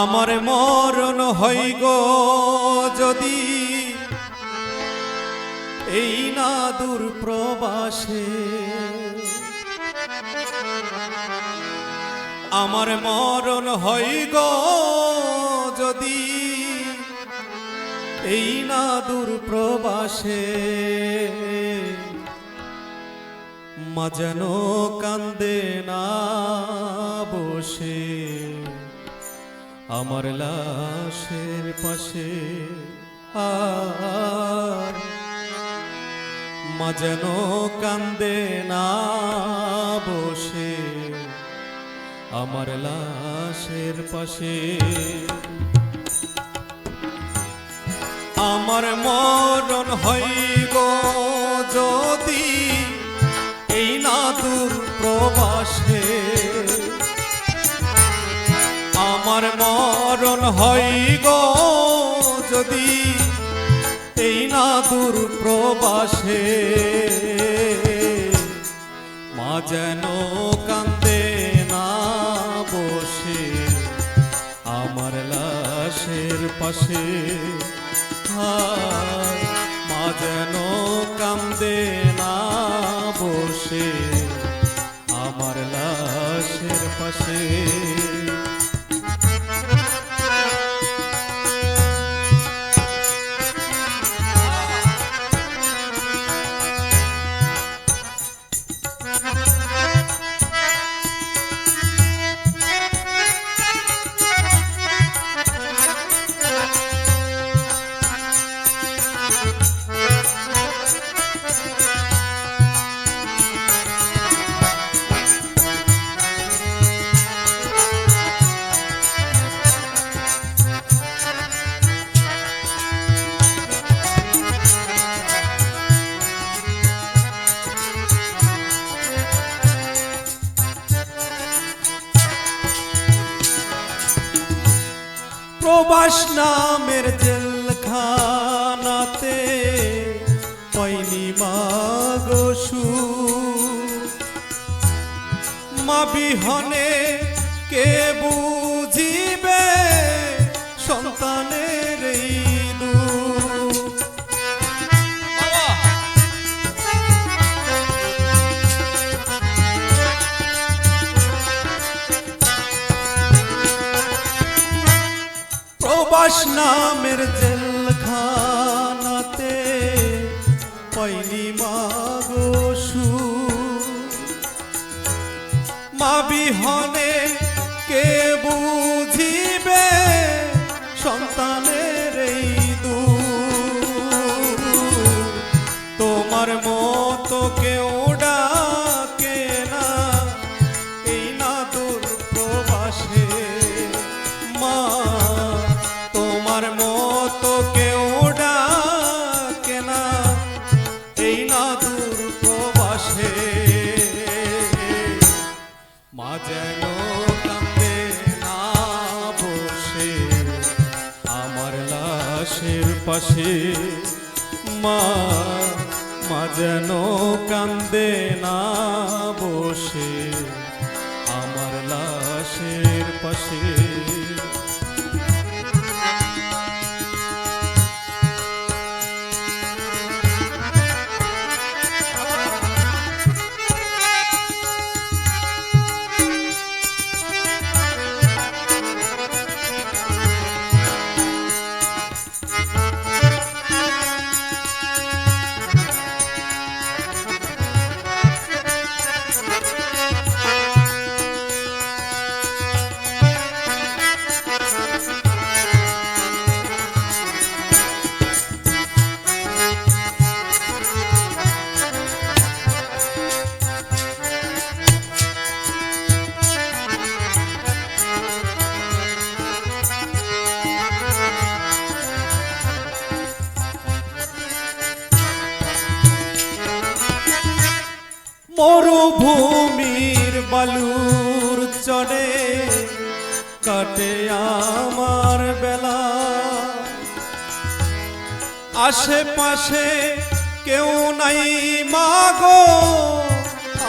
আমার মরণ হয় গো যদি এই না দূর প্রবাসে, আমার মরণ হয় গো যদি এই না দূর প্রবাসে, মা যেন কান্দে না বসে আমার লাশের পাশে। আর মা যেন কান্দে না বসে আমার লাশের পাশে। আমার মরণ হয় গো যদি এই না দূর প্রবাসে, আমার মরণ হয় গো যদি এই না দূর প্রবাসে, মা যেন কান্দে না বসে আমার লাশের পাশে। মা যেন কান্দে না বসে আমার লাশের পাশে। প্রবাস নামের জেলখানাতে পাইনি মা গো সুখ, মা বিহনে কে বুঝিবে সন্তানের এই দুঃখ। প্রবাস নামের জেলখানাতে পাইনি মা গো সুখ, মা বিহনে কে বুঝিবে সন্তানের এই দুঃখ। তোমার মতো কেউ ডাকে না এই না দূর প্রবাসে, মা তোমার মতো কেউ ডাকে না এই না দূর প্রবাসে, মা যেন কান্দে না বসে আমার লাশের পাশে। মা মা যেন কান্দে না বসে আমার লাশের পাশে। মরুভূমির বালুর চড়ে কাটে আমার বেলা, আশেপাশে কেউ নাই মা গো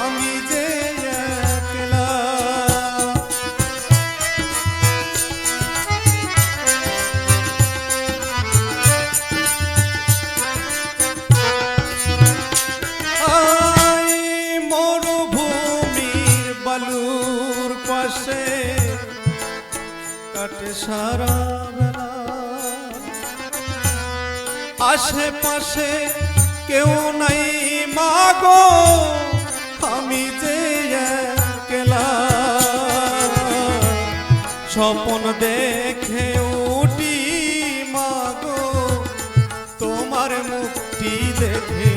আমি যে একলা। কাটে সারা বেলা। আশেপাশে কেউ নাই মাগো, আমি যে একলা। স্বপ্ন দেখে উঠি মাগো, তোমার মুক্তি দেখে।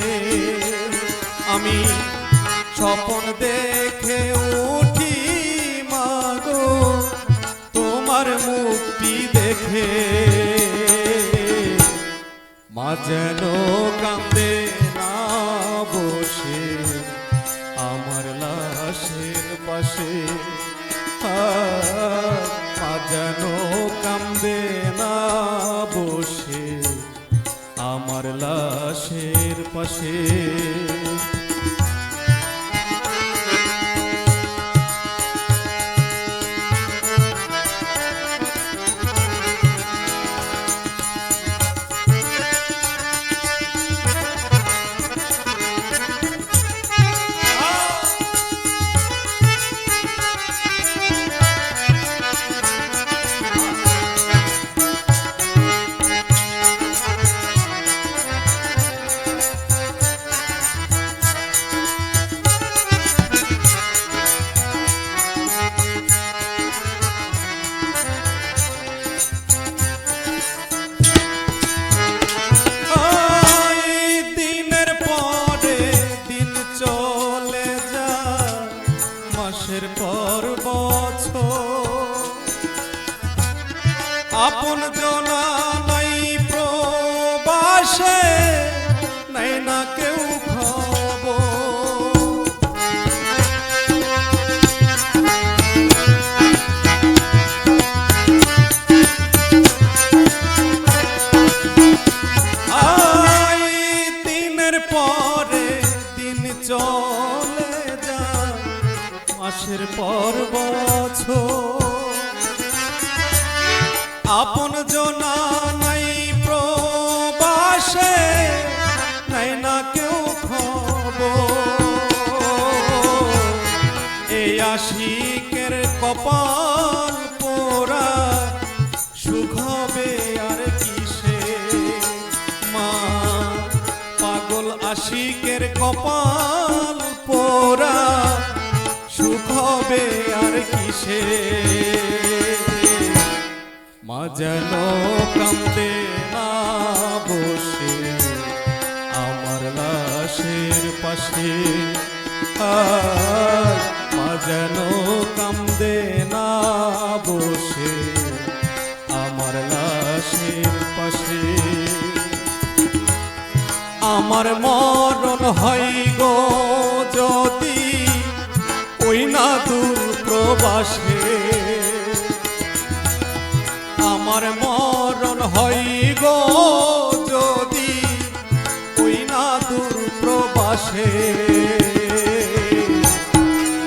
আমি স্বপ্ন দেখে উঠি মাগো, তোমার মুক্তি দেখে। মা যেন কান্দে না বসে আমার লাশের পাশে। মা যেন কান্দে না বসে আমার লাশের পাশে। মাসের পর বছর আপন জনা নাই প্রবাসে, নাই না কেউ খবর। দিনের পরে দিন চলে যায়, মাসের পর বছর আপন জনা নাই প্রবাসে, নাই না কেউ খবর। এই আশিকের কপাল পোড়া, সুখ হবে আর কিসে। মা পাগল আশিকের কপাল পোড়া, সুখ হবে আর কিসে। মা যেন কান্দে না বসে আমার লাশের পাশে। মা যেন কান্দে না বসে আমার লাশের পাশে। আমার মরণ হয় গো যদি ওই না দূর প্রবাসে। আমার মরণ হয় গো যদি ওই না দূর প্রবাসে।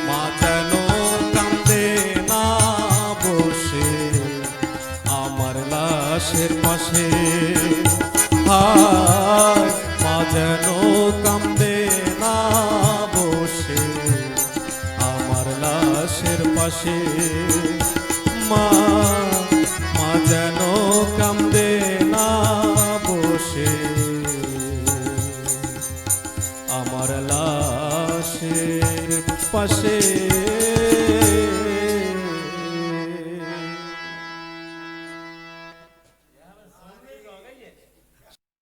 মা যেন কান্দে না বসে আমার লাশের পাশে। মা যেন কান্দে না বসে আমার লাশের পাশে। মা যেন কান্দে না বসে আমার লাশের পাশে।